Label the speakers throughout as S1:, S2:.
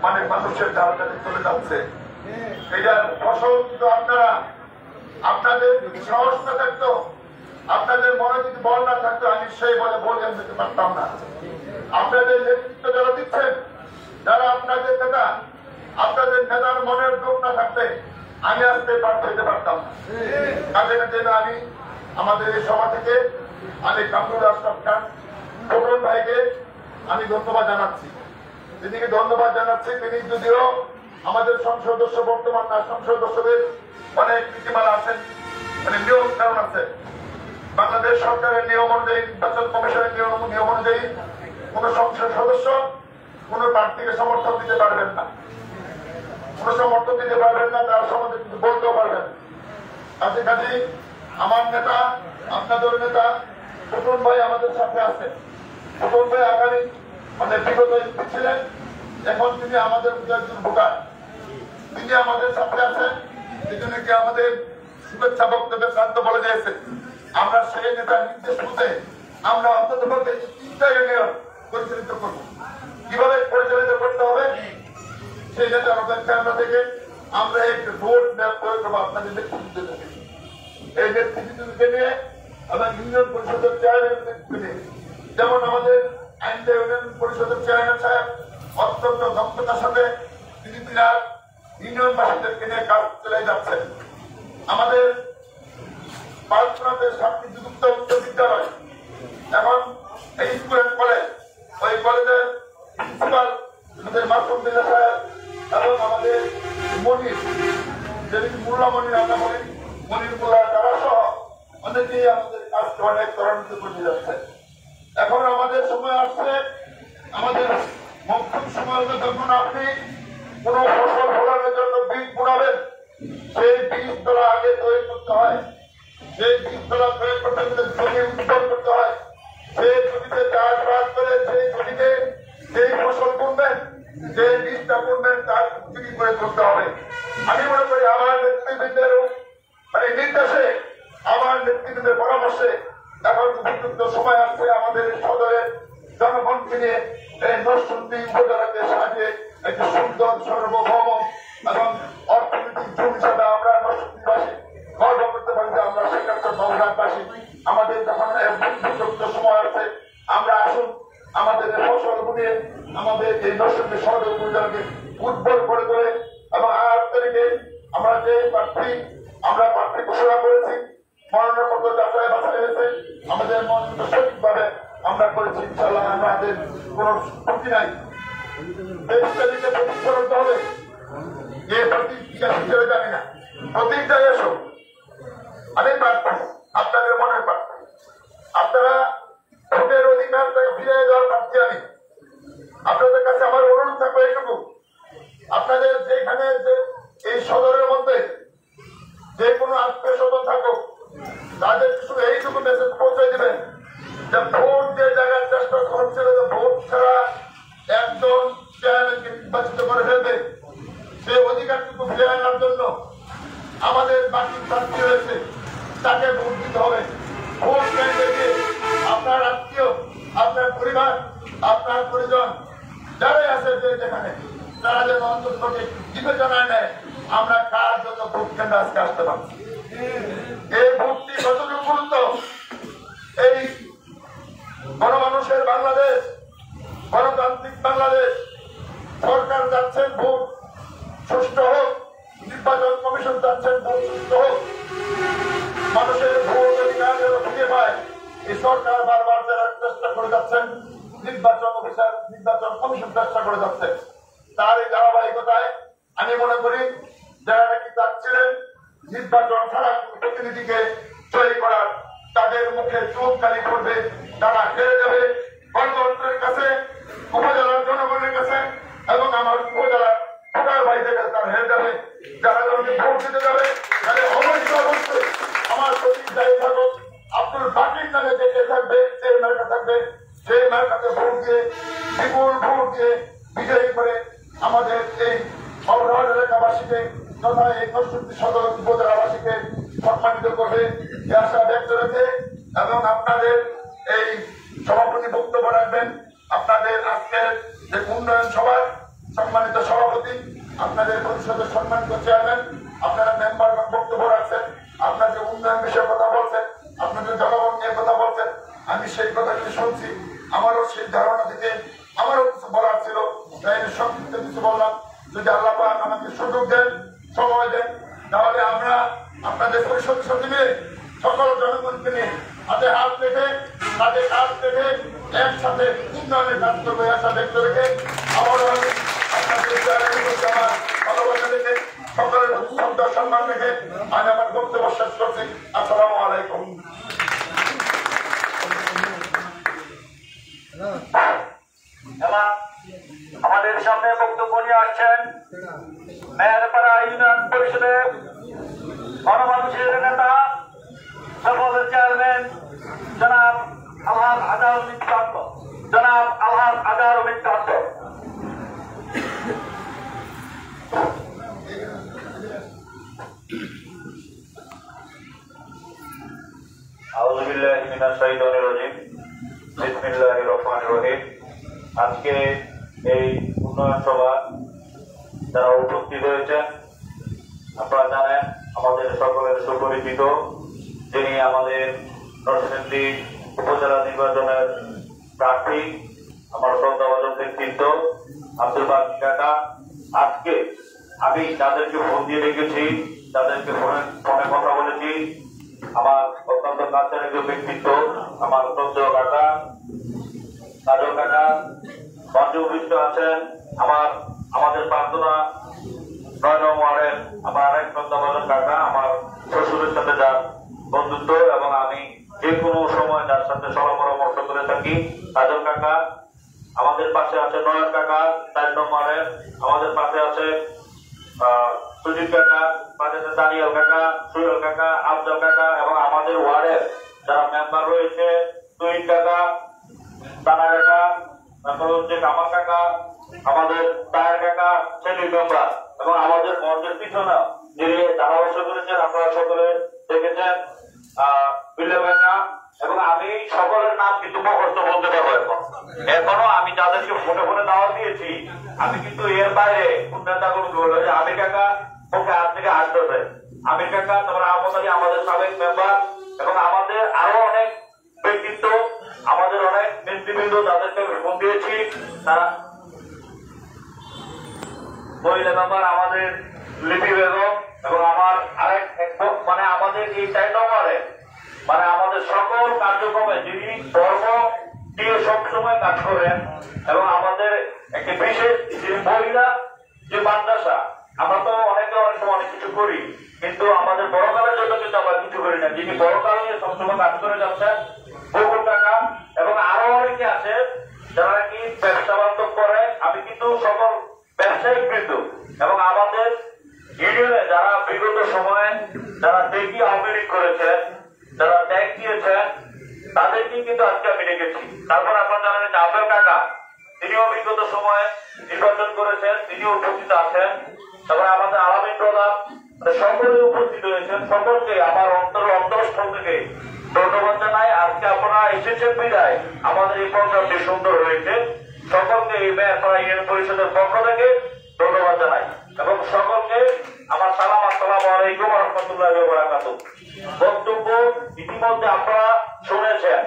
S1: মানে মানুষের ধারণাতে চলে যাচ্ছে। এটার ফসল কিন্তু আপনারা, আপনাদের সাহস না থাকতো, আপনাদের মনে যদি বল না থাকতো, আমি সেই বলে ভোট দিতে পারতাম না। আপনাদের নেতৃত্ব যারা দিচ্ছেন, যারা আপনাদের নেতা, আপনাদের নেতার মনের লোক না থাকতে আমি আসতে দিতে পারতাম না। কাজে আমি আমাদের এই সভা থেকে আমি কামরুল আশরাফ খান টোটন ভাইকে আমি ধন্যবাদ জানাচ্ছি। তিনিকে ধন্যবাদ জানাচ্ছি। তিনি যদিও আমাদের সংসদ সদস্য, বর্তমান না সংসদ সদস্যদের অনেক নীতিমালা আছেন, মানে নিয়ম কারণ আছে। বাংলাদেশ সরকারের নিয়ম অনুযায়ী, নির্বাচন কমিশনের নিয়ম অনুযায়ী কোন সংসদ সদস্য কোন প্রার্থীকে সমর্থন দিতে পারবেন না, কোন সমর্থন দিতে পারবেন না, তার সম্বন্ধে কিন্তু বলতেও পারবেন। কাছাকাছি আমার নেতা, আপনাদের নেতা টোটন ভাই আমাদের সাথে আছে। টোটন ভাই আগামী মানে বিগত এমপি ছিলেন, এখন তিনি আমাদের একজন ভোটার, তিনি আমাদের সাথে আছেন। এই জন্য কি আমাদের শুভেচ্ছা বক্তব্যে প্রান্ত বলে দিয়েছে, আমরা সেই নেতার নির্দেশ মতে আমরা অন্তত বলতে 3টা ইউনিয়ন পরিচালিত করব। কিভাবে পরিচালিত করতে হবে সেই নেতার অপেক্ষা থেকে আমরা একটি রোড ম্যাপ করে দেবো আপনাদের নেতৃত্ব থেকে। এই নেতৃত্বকে নিয়ে আমরা ইউনিয়ন পরিষদের চেয়ারম্যান নেতৃত্ব নিয়ে, যেমন আমাদের আইনটা ইউনিয়ন পরিষদের চেয়ারম্যান সাহেব অত্যন্ত দক্ষতার সাথে তিনি ইউনিয়নবাসীদেরকে নিয়ে কাজ চালিয়ে যাচ্ছেন। আমাদের পাঁচপুরাতে 7টি যুক্ত উচ্চ বিদ্যালয়, এখন এই স্কুলের কলেজ, ওই কলেজের প্রিন্সিপাল আমাদের মাসুম বিল্লাহ সাহেব এবং আমাদের মনির, যেদিন মোল্লা মনির আমরা বলি, মনির মোল্লা তারা সহ অনেকেই আমাদের কাজকে অনেক ত্বরান্বিত করে যাচ্ছে। এখন আমাদের সময় আসছে, আমাদের মক্ষম সময় হলে যখন আপনি কোন ফসল ফলানোর জন্য বীজ বুনাবেন, সেই বীজ তোলা আগে তৈরি করতে হয়। সেই বীজ তোলা তৈরি করতে গেলে জমি উৎপন্ন করতে হয়। সেই জমিতে চাষবাস করে সেই জমিতে যেই ফসল বুনবেন, যে বীজটা বুনবেন তার তৈরি করে করতে হবে। আমি মনে করি আমার নেতৃবৃন্দের মানে নির্দেশে, আমার নেতৃবৃন্দের পরামর্শে এখন উপযুক্ত সময় আসছে আমাদের সদরের জনগণকে নিয়ে এই নরসিংদী উপজেলাকে সাজিয়ে একটি সুন্দর সার্বভৌম এবং অর্থনৈতিক জোন হিসাবে আমরা নরসিংদীবাসী গর্ব করতে পারি যে আমরা সেখানকার নবঘাটবাসী। আমাদের যখন উপযুক্ত সময় আছে, আমরা আসুন আমাদের ফসল বুনিয়ে আমাদের এই নরসিংদী সদর উপজেলাকে উর্বর করে তোলে। এবং 8 তারিখে আমরা যে প্রার্থী ঘোষণা করেছি, মনোনয়নপত্র যাচাই বাছাই হয়েছে, আমাদের মনোনীত সঠিকভাবে আমরা করেছি। ইনশাআল্লাহ আমাদের কোন ত্রুটি নাই। 23 তারিখে প্রতীক করতে হবে, যে প্রতীক হিসেবে জানি না, প্রতীকটাই এসো। আমি প্রার্থী, আপনাদের মনের প্রার্থী, আপনারা ভোটের অধিকারটাকে ফিরিয়ে দেওয়ার প্রার্থী। আমি আপনাদের কাছে আমার অনুরোধ থাকবে এইটুকু, আপনাদের যেখানে এই সদরের মধ্যে যে কোনো আত্মীয় স্বজন থাকুক, তাদের শুধু এইটুকু মেসেজ পৌঁছে দিবেন যে ভোট যে জায়গায় চেষ্টা করছিল যে ভোট ছাড়া একজন চেয়ারম্যানকে নির্বাচিত করে ফেলবে, সেই অধিকারটুকু ফিরে আনার জন্য আমাদের বাকি প্রার্থী রয়েছে, তাকে ভোট দিতে হবে। ভোট কেন্দ্রে গিয়ে আপনার আত্মীয়, আপনার পরিবার, আপনার পরিজন যারাই আছে যেখানে, তারা যেন অন্তত বিবেচনায় নেয় আমরা কার জন্য ভোট কেন্দ্রে আজকে আসতে পারছি। এই ভোটটি কতটুকু গুরুত্ব, এই গণমানুষের বাংলাদেশ, গণতান্ত্রিক বাংলাদেশ, সরকার যাচ্ছেন ভোট সুষ্ঠু হোক, নির্বাচন কমিশন যাচ্ছেন ভোট সুষ্ঠু হোক, মানুষের ভোট অধিকার যেন ফিরে পায়, এই সরকার বারবার যারা চেষ্টা করে যাচ্ছেন, নির্বাচন অফিসার, নির্বাচন কমিশন চেষ্টা করে যাচ্ছে। তার এই ধারাবাহিকতায় আমি মনে করি যারা নাকি চাচ্ছিলেন নির্বাচন ছাড়া প্রতিনিধিকে জয়ী করার, তাদের মুখে চোখকালি করবে, তারা হেরে যাবে গণতন্ত্রের কাছে, উপজেলার জনগণের কাছে এবং আমার উপজেলার ভোটার ভাইদের কাছে তারা হেরে যাবে। যারা যখন ভোট দিতে যাবে তাহলে অবশ্যই আমার প্রতীক দায়ী থাকুক, আব্দুল বাকির নামে যে থাকবে, যে মার্কা থাকবে, সেই মার্কাতে ভোট দিয়ে বিপুল ভোট দিয়ে বিজয়ী করে আমাদের এই সর্বহাট এলাকাবাসীকে তথা এই নরসিংদী সদর উপজেলাবাসীকে সম্মানিত করবে এই আশা ব্যক্ত রয়েছে। এবং আপনাদের এই সভাপতি বক্তব্য রাখবেন আপনাদের আজকের যে উন্নয়ন সভা, সম্মানিত সভা সম্মানিত চেয়ারম্যান, আপনারা মেম্বার বক্তব্য রাখছেন, আপনাদের উন্নয়ন বিষয়ে কথা বলছেন, আপনাদের জনগণ নিয়ে কথা বলছেন, আমি সেই কথাগুলি শুনছি। আমারও সেই ধারণা থেকে আমারও কিছু বলার ছিল, তাই সংক্ষিপ্ত কিছু বললাম। যদি আল্লাহ পাক আমাকে সুযোগ দেন, সময় দেন, তাহলে আমরা আপনাদের পরিষদ সাথে মিলে সকল জনগণকে নিয়ে হাতে হাত রেখে কাঁধে কাঁধ রেখে একসাথে উন্নয়নের কাজ করবো আশা ব্যক্ত রেখে আবারও আমি আপনাদের আমার ভালোবাসা রেখে সকলের শব্দ সম্মান রেখে আমি আমার বক্তব্য শেষ করছি। আসসালামু আলাইকুম।
S2: আমাদের সামনে বক্তব্য নিয়ে আসছেন মেহেরপাড়া ইউনিয়ন পরিষদের গণমানুষের নেতা সকল চেয়ারম্যান জনাব আলহাজ আজহার মিত্র। জনাব আলহাজ আজহার মিত্র। আউযু বিল্লাহি মিনাশ শাইতানির রাজিম। বিসমিল্লাহির রহমানির রহিম। আজকে এই উন্নয়ন সভা যারা উপস্থিত হয়েছেন, আপনারা জানেন আমাদের সকলের সুপরিচিত, যিনি আমাদের নরসিংদী উপজেলা নির্বাচনের প্রার্থী, আমার শ্রদ্ধাভাজন ব্যক্তিত্ব আব্দুল বাকি কাকা। আজকে আমি তাদেরকে ফোন দিয়ে রেখেছি, তাদেরকে ফোনে কথা বলেছি। আমার অত্যন্ত কাছের একজন ব্যক্তিত্ব, আমার শ্রদ্ধেয় কাকা কাজল কাকা মঞ্চে উপস্থিত আছেন। আমাদের প্রার্থনা 9 নং ওয়ার্ডের আমার আরেক শ্রদ্ধাভাজন কাকা, আমার শ্বশুরের সাথে যার বন্ধুত্ব এবং আমি যে কোনো সময় যার সাথে সলা পরামর্শ করে থাকি, কাজল কাকা। আমাদের পাশে আছে নয়ন কাকা 4 নং ওয়ার্ডের, আমাদের পাশে আছে সুজিত কাকা, পাশে আছে দানিয়াল কাকা, সুয়েল কাকা, আফজাল কাকা এবং আমাদের ওয়ার্ডের যারা মেম্বার রয়েছে তুহিন কাকা, দানা কাকা, তারপর হচ্ছে কামাল কাকা, আমাদের তায়ের কাকা, সেটি মেম্বার এবং আমাদের মঞ্চের পিছনে যিনি ধারাভাষ্য করেছেন আপনারা সকলে দেখেছেন বিল্লা কাকা। এবং আমি সকলের নাম কিন্তু মুখস্থ বলতে পারবো এখনো আমি যাদেরকে ফোনে ফোনে দাওয়াত দিয়েছি, আমি কিন্তু এর বাইরে আমির কাকা ওকে আজ থেকে 8 বছর, আমির কাকা, তারপর আহমদ আলী আমাদের সাবেক মেম্বার এবং আমাদের আরো অনেক ব্যক্তিত্ব, আমাদের অনেক নেতৃবৃন্দ যাদেরকে আমি ফোন দিয়েছি, তারা মহিলা মেম্বার আমাদের লিপি বেগম এবং আমার আরেক মানে আমাদের এই 4 নম্বরে মানে আমাদের সকল কার্যক্রমে যিনি ধর্ম দিয়ে সবসময় কাজ করেন এবং আমাদের একটি বিশেষ যে মহিলা যে মাদ্রাসা, আমরা তো অনেকে অনেক সময় অনেক কিছু করি কিন্তু আমাদের বড়কালের জন্য কিন্তু আমরা কিছু করি না, যিনি বড়কাল নিয়ে সবসময় কাজ করে যাচ্ছেন বকুল কাকা এবং আরো অনেকে আছে যারা কি ব্যবসা বান্ধব করে। আমি কিন্তু সকল ব্যবসায়িক বৃন্দ এবং আমাদের ইউনিয়নে যারা বিগত সময়ে যারা দেখি আওয়ামী লীগ করেছেন, যারা ট্যাগ দিয়েছেন, তাদেরকে কিন্তু আজকে আমি ডেকেছি। তারপর আপনারা জানেন যে আব্দুল কাকা তিনিও বিগত সময়ে নির্বাচন করেছেন, তিনিও উপস্থিত আছেন। তারপরে আমাদের আলামিন প্রধান সকলে উপস্থিত হয়েছেন। সকলকে আমার অন্তরস্থল থেকে ধন্যবাদ জানাই। আজকে আপনারা এসেছেন বিদায় আমাদের এই প্রোগ্রামটি সুন্দর হয়েছে। সকলকে এই মেহেরপাড়া ইউনিয়ন পরিষদের পক্ষ থেকে ধন্যবাদ জানাই এবং সকলকে আমার সালাম। আসসালামু আলাইকুম ওয়া রাহমাতুল্লাহি ওয়া বারাকাতুহু। বক্তব্য ইতিমধ্যে আপনারা শুনেছেন।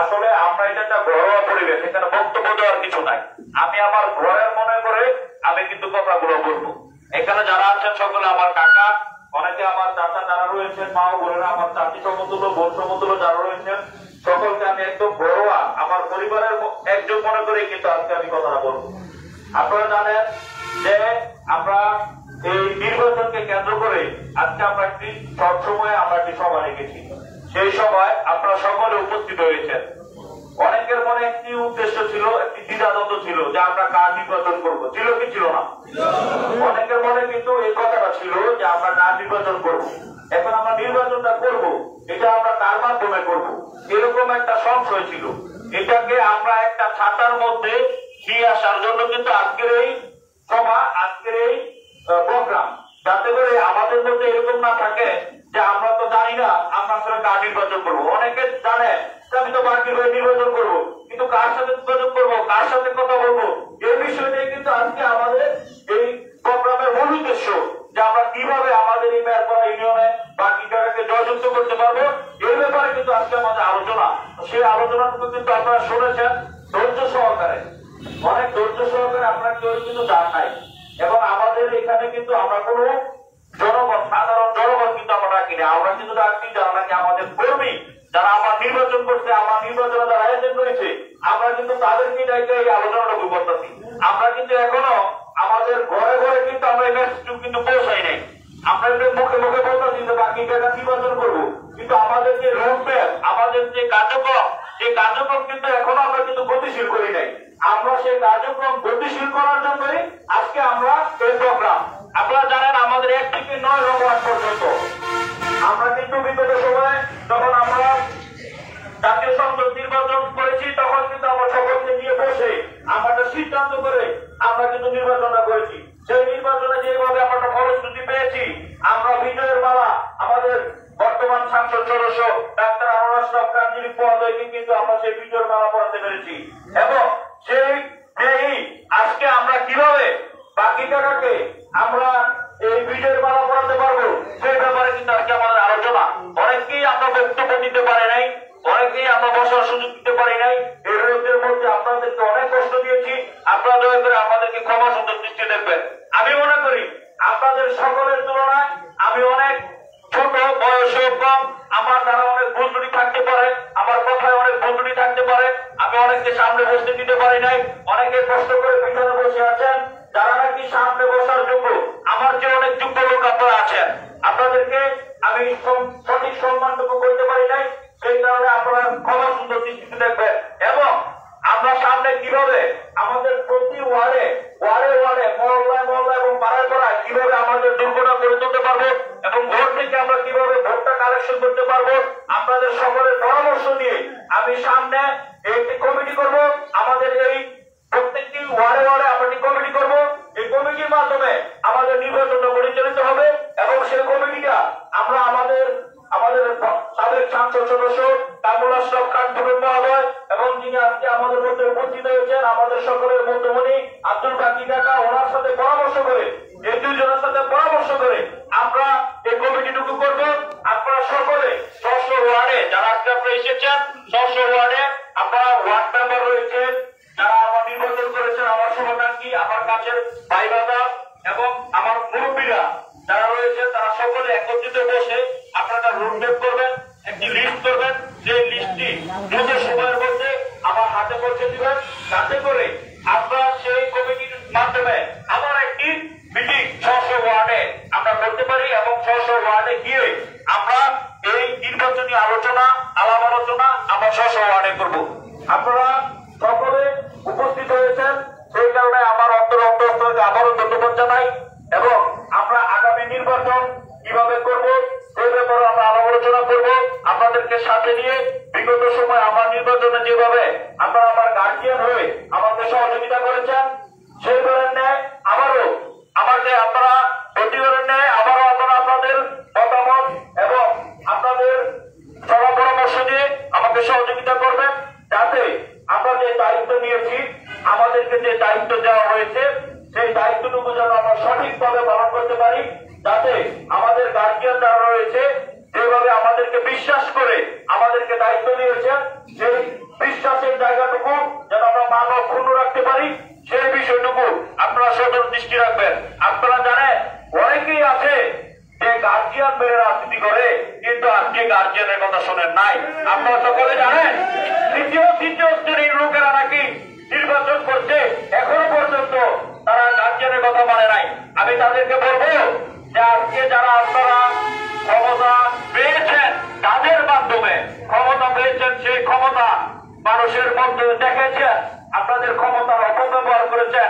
S2: আসলে আমরা এটা একটা ঘরোয়া পরিবেশ, এখানে বক্তব্য দেওয়ার কিছু নাই। আমি আমার ঘরের মনে করে আমি কিন্তু কথাগুলো বলবো। এখানে যারা আছেন সকলে আমার কাকা, অনেকে আমার চাচা যারা রয়েছেন, মা ও বোনেরা, আমার চাচি সমতুল্য, বোন সমতুল্য যারা রয়েছেন, সকলকে আমি একদম ঘরোয়া আমার পরিবারের একজন মনে করে কিন্তু আজকে আমি কথাটা বলবো। আপনারা জানেন যে আমরা এই নির্বাচনকে কেন্দ্র করে আজকে আমরা একটি শর্ট সময়ে আমরা একটি সভা রেখেছি। সেই সভায় আপনারা সকলে উপস্থিত হয়েছেন। অনেকের মনে একটি উদ্দেশ্য ছিল, একটি দ্বিধাদ্বন্দ্ব ছিল যে আমরা কার নির্বাচন করবো, ছিল কি ছিল না? অনেকের মনে কিন্তু এই কথাটা ছিল যে আমরা কার নির্বাচন করবো, এখন আমরা নির্বাচনটা করব, এটা আমরা কার মাধ্যমে করব, এরকম একটা সংশয় ছিল। এটাকে আমরা একটা ছাতার মধ্যে নিয়ে আসার জন্য কিন্তু আজকের এই সভা, আজকের এই প্রোগ্রাম, যাতে করে আমাদের মধ্যে এরকম না থাকে যে আমরা তো জানি না আমরা আসলে কার নির্বাচন করবো। অনেকে জানে আমি তো বাকি হয়ে নির্বাচন করবো, কিন্তু কার সাথে নির্বাচন করবো, কার সাথে কথা বলবো, এই বিষয়টাই কিন্তু আজকে আমাদের এই প্রোগ্রামের মূল উদ্দেশ্য কেউ কিন্তু দান নাই। এবং আমাদের এখানে কিন্তু আমরা কোনো জনগণ, সাধারণ জনগণ কিন্তু আমরা রাখি না। আমরা কিন্তু রাখছি যারা নাকি আমাদের কর্মী, যারা আমার নির্বাচন করছে, আমার নির্বাচনে যারা এজেন্ট রয়েছে, আমরা কিন্তু তাদেরকে ডাইকে এই আলোচনাটুকু করতেছি। আমরা কিন্তু এখনো আমাদের ঘরে ঘরে কিন্তু আমরা এই মেসেজটুকু কিন্তু পৌঁছাই নাই। আমরা মুখে মুখে বলতেছি যে বাকি টাকা নির্বাচন করবো, কিন্তু আমাদের যে রোডম্যাপ, আমাদের যে কার্যক্রম, সেই কার্যক্রম কিন্তু এখনো আমরা কিন্তু গতিশীল করি নাই। আমরা সেই কার্যক্রম গতিশীল করার জন্যই আজকে আমরা এই প্রোগ্রাম। আপনারা জানেন আমাদের 1 থেকে 9 নম্বর পর্যন্ত আমরা কিন্তু বিগত সময়ে যখন আমরা জাতীয় সংসদ নির্বাচন করেছি, তখন কিন্তু আমরা সকলকে নিয়ে বসে আমরা একটা সিদ্ধান্ত করে আমরা কিন্তু নির্বাচনটা করেছি। সেই নির্বাচনে যেভাবে আমরা একটা ফলশ্রুতি পেয়েছি, আমরা বিজয়ের মালা আমাদের বর্তমান সংসদ সদস্য ডাক্তার আনোয়ার আশরাফ কাঞ্জির পদকে কিন্তু আমরা সেই বিজয়ের মালা পড়াতে পেরেছি। এবং সেই আজকে আমরা কিভাবে বাকি টাকাকে আমরা এই বিজয়ের মালা পড়াতে পারবো, সেই ব্যাপারে কিন্তু আজকে আমাদের আলোচনা। অনেকেই আমরা বক্তব্য দিতে পারি নাই, অনেকেই আমরা বসার সুযোগ দিতে পারি নাই। এই রোগের মধ্যে আপনাদেরকে অনেক কষ্ট দিয়েছি। আপনারা দয়া করে আমাদেরকে ক্ষমা সুন্দর দৃষ্টি দেখবেন। আমি মনে করি আপনাদের সকলের তুলনায় আমি অনেক ছোট, বয়সে কম, আমার দ্বারা অনেক ভুল ত্রুটি থাকতে পারে, আমার কথায় অনেক ভুল ত্রুটি থাকতে পারে। আমি অনেককে সামনে বসতে দিতে পারি নাই, অনেকে কষ্ট করে পিছনে বসে আছেন, যারা নাকি সামনে বসার যোগ্য, আমার যে অনেক যোগ্য লোক আপনারা আছেন, আপনাদেরকে আমি সঠিক সম্মানটুকু করতে পারি নাই। সেই কারণে আপনারা ক্ষমা সুন্দর দৃষ্টিতে দেখবেন। এবং আমরা সামনে কিভাবে আমাদের প্রতি ওয়ার্ডে ওয়ার্ডে ওয়ার্ডে মহল্লায় মহল্লায় এবং পাড়ায় পাড়ায় কিভাবে আমাদের দুর্ঘটনা করে তুলতে পারবো এবং ভোট থেকে আমরা কিভাবে ভোটটা কালেকশন করতে পারবো, আপনাদের সকলের পরামর্শ নিয়ে আমি সামনে একটি কমিটি করব। আমাদের এই প্রত্যেকটি ওয়ার্ডে ওয়ার্ডে আমরা একটি কমিটি করব। এই কমিটির মাধ্যমে আমাদের নির্বাচনটা পরিচালিত হবে এবং সেই কমিটিটা আমরা আমাদের সাবেক সংসদ সদস্য কামরুল আশরাফ খান মহোদয় এবং যিনি আজকে আমাদের মধ্যে উপস্থিত হয়েছেন আমাদের সকলের মধ্যমণি আব্দুল বাকি কাকা, ওনার সাথে পরামর্শ করে, এই দুজনের সাথে পরামর্শ করে আমরা এই কমিটিটুকু করবো। আপনারা সকলে 600 ওয়ার্ডে যারা আজকে আপনারা এসেছেন, 600 ওয়ার্ডে আপনারা ওয়ার্ড মেম্বার রয়েছে, যারা আমার নির্বাচন করেছেন, আমার শুভাকাঙ্ক্ষী, আমার কাছের ভাই বাবা এবং আমার মুরব্বীরা যারা রয়েছে, তারা সকলে একত্রিত বসে আপনারা রোডম্যাপ করবেন, একটি লিস্ট করবেন। সেই লিস্টটি দ্রুত সময়ের মধ্যে আমার হাতে পৌঁছে দিবেন, যাতে করে আমরা সেই কমিটির মাধ্যমে আবার একটি মিটিং 600 ওয়ার্ডে আমরা করতে পারি এবং 600 ওয়ার্ডে গিয়ে আমরা এই নির্বাচনী আলোচনা আলাপ আলোচনা আমরা 600 ওয়ার্ডে করব। আপনারা সকলে উপস্থিত হয়েছেন, সেই কারণে আমার অন্তরকে আবারও ধন্যবাদ জানাই। এবং আমরা আগামী নির্বাচন কিভাবে করব সেই ব্যাপারে আমরা আলাপ আলোচনা করব আপনাদেরকে সাথে নিয়ে। বিগত সময় আমার নির্বাচনে যেভাবে আপনারা আমার গার্জিয়ান হয়ে আমাকে সহযোগিতা করেছেন, সেইভাবে ন্যায় আবারও আমাকে আপনারা প্রতিবারের ন্যায় আবারও আপনারা আপনাদের মতামত এবং আপনাদের সভা পরামর্শ দিয়ে আমাকে সহযোগিতা করবেন, যাতে আমরা যে দায়িত্ব নিয়েছি, আমাদেরকে যে দায়িত্ব দেওয়া হয়েছে, সেই দায়িত্বটুকু যেন আমরা সঠিকভাবে পালন করতে পারি, যাতে আমাদের গার্জিয়ান যারা রয়েছে যেভাবে আমাদেরকে বিশ্বাস করে আমাদেরকে দায়িত্ব দিয়েছেন, সেই বিশ্বাসের জায়গাটুকু যেন আমরা মানব ক্ষুণ্ণ রাখতে পারি, সেই বিষয়টুকু আপনারা সদর দৃষ্টি রাখবেন। আপনারা জানেন অনেকেই আছে যে গার্জিয়ান মেরে রাজনীতি করে, কিন্তু আজকে গার্জিয়ানের কথা শোনেন নাই। আপনারা সকলে জানেন তৃতীয় শ্রেণীর লোকেরা নাকি নির্বাচন করছে, এখনো পর্যন্ত তারা গার্জিয়ানের কথা মানে নাই। আমি তাদেরকে বলবো যে আজকে যারা আপনারা ক্ষমতা পেয়েছেন, তাদের মাধ্যমে ক্ষমতা পেয়েছেন, সেই ক্ষমতা মানুষের মধ্যে দেখেছেন, আপনাদের ক্ষমতার অপব্যবহার করেছেন,